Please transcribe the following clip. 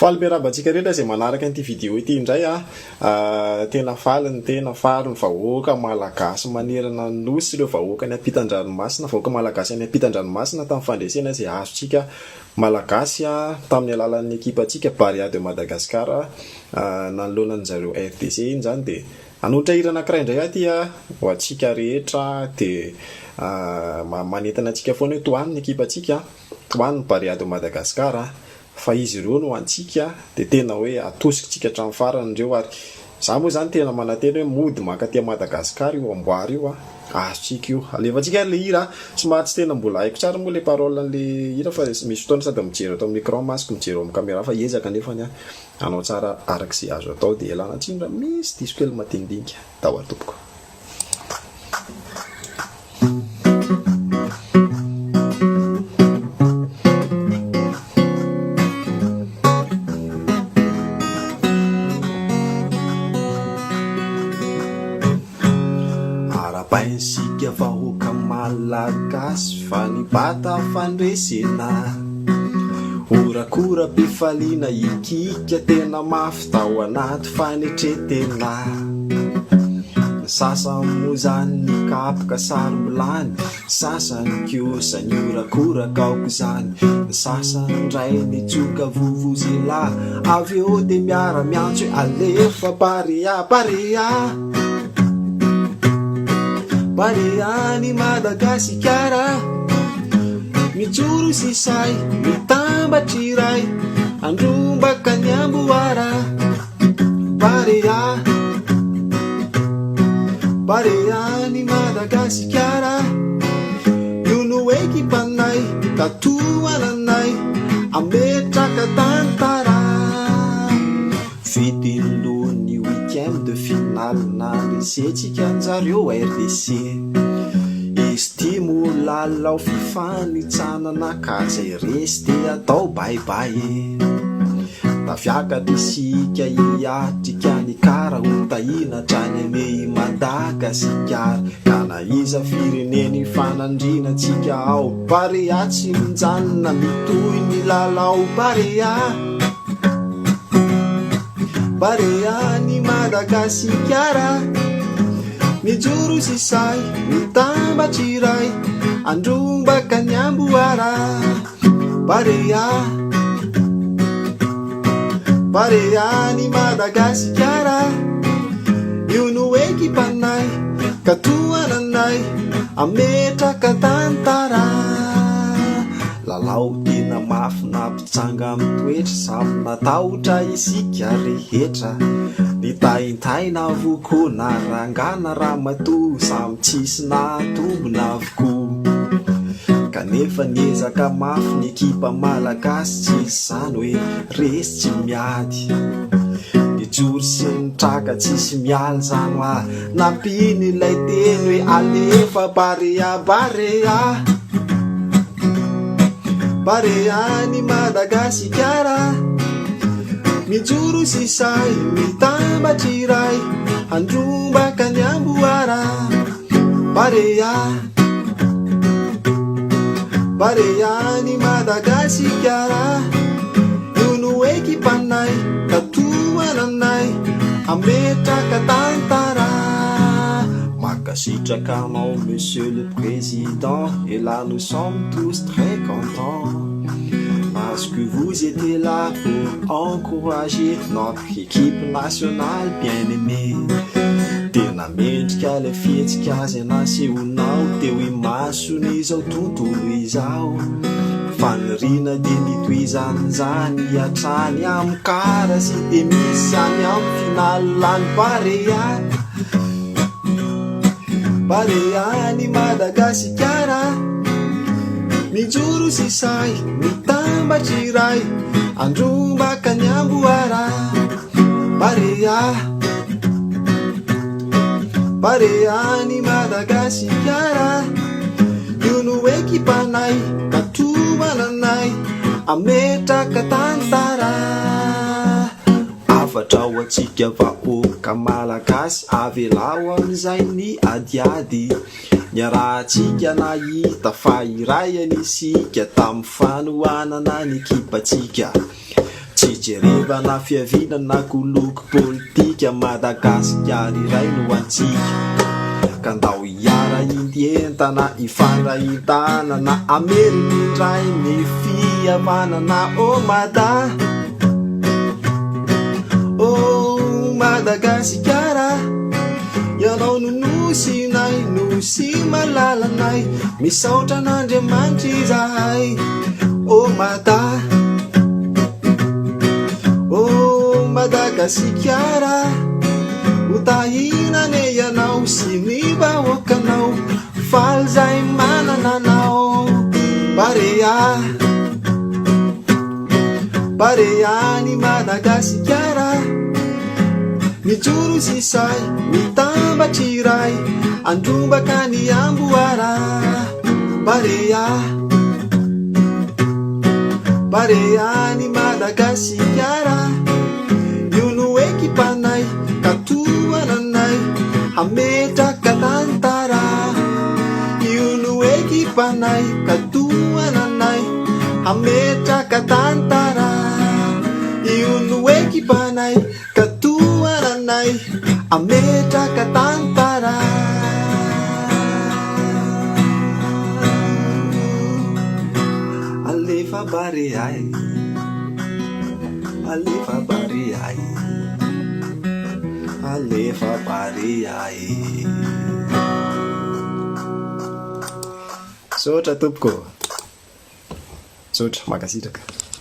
Faly miarabantsika rehetra izay manaraka an'ity vidéo ity indray tena faly ny tena fary ny vahoaka malagasy manerana ny nosy ireo vahoaka ny ampitan-dranomasina vahoaka malagasy any ampitan-dranomasina tamin'ny fandresena izay azontsika malagasy tamin'ny alalan'ny ekipantsika Barea de Madagascar nanoloana an'izareo RDC iny zany dia anotra hira anankiray indray aty ho antsika rehetra dia manentana antsika foana hoe toan'ny ekipantsika toan'ny Barea de Madagascar fa izy ireo no antsika dia tena hoe atosikotsika hatramin'ny farany ireo ary za moa zany tena mananteny hoe mody makaty Madagasikara io amboary io azotsika io alevantsika le hira somary tsy tena mbola haiko tsara moa le parole an'le hira fa misy fotoana sady mijery atao amin'ny écran masiko mijery amin'ny caméra fa ezaka nefa anao tsara arak'izay azo atao dia elana tsindra misy diso kely matindinika tao atompoko. Paisika vahoaka malagasy fa nibata fandresena orakora pifaliana ikika tena mafy tao anaty fanetretena sasany moa zany nikapoka sarobolany sasany kiosa ny orakoraka aoko zany sasany ndray nitsoka vovozela avy eo dia miara-miantso alefa Barea Bareany Madagasikara mijoro sisay mitambatry iray andrombaka ny amboara Bareany Madagasikara io no ekipanay tatoananay ametraka tantara fitilony week-end de finale nanisetsika anjareo RDC estimo lalao fifanitsanana ka zay resy dia atao baibay tafiakatra isika hiatrika ny kara ho tahina trany ame Madagasikara ka na iza fireneny fanandrinantsika ao Barea tsy mijanona mitoy ny lalao Bareany Madagasikara mijoro sisay mitambatry iray andrombaka ny amboara Bareany Madagasikara io no ekipanay katoananay ametraka tantara lalao tena mafy nampitsanga amin'ny toetra samy natahotra isika rehetra nitaintaina avoko narangana ramatoa samy tsisy natombona avoko kanefa niezaka mafy ny ekipa malagasy tsisy zany hoe resy tsy miady nijoro sy nitraka tsisy miala zany nampiny ilay teny hoe alefa Bareany Madagasikara mijoro sisay mitambatry iray andrombaka ny amboara Bareany Madagasikara io no ekipanay tatoananay ametraka tantara makasitrakanao Monsieur le Président et là nous sommes tous très contents parce que vous étiez là pour encourager notre équipe nationale bien-aimée tena mendrika le fihetsika azy anasehonao teo imason'izao tontolo izao fanirina dia nitoizan'izany hatrany amin'ny kara sy dia misy any amin'ny finaly lany Bareany Madagasikara mijoro sisay mitambatry iray andrombaka ny amboara Bareany Madagasikara io no ekipanay katoananay ametraka tantara afatra ho antsika vahoaka malagasy avelao amin'izay ny adiady niarahantsika nahita fa iray anisika tamin'ny fanohanana ny ekipantsika tsy fijerevana fiavinana koloko politika Madagasikara iray no antsika ka ndao hiara indientana ifandrahitanana amerindray ny fihavanana mada Madagasikara ianao no nosinay nosy malalanay misaotra n'Andriamanitra izahay mada Madagasikara utahinane ianao sy ny vahoakanao faly zay manana anao Barea-ny Madagasikara mijoro sisay mitambatry iray andrombaka ny amboara Barea-ny Madagasikara io no ekipanay katoananay hametraka tantara io no ekipanay katoananay hametraka tantara io no ekipanay katoananay hametraka tantara alefa Bareay alefa Bareay alefa Bareay sotra tompoko sotra makasitraka